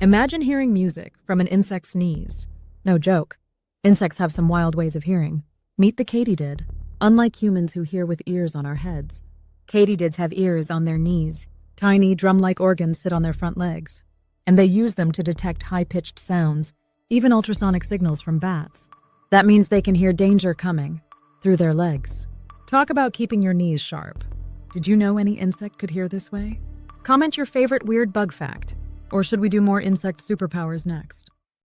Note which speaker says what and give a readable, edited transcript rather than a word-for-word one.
Speaker 1: Imagine hearing music from an insect's sneeze. No joke. Insects have some wild ways of hearing. Meet the katydid. Unlike humans who hear with ears on our heads, katydids have ears on their knees. Tiny, drum-like organs sit on their front legs, and they use them to detect high-pitched sounds, even ultrasonic signals from bats. That means they can hear danger coming through their legs. Talk about keeping your knees sharp. Did you know any insect could hear this way? Comment your favorite weird bug fact. Or should we do more insect superpowers next?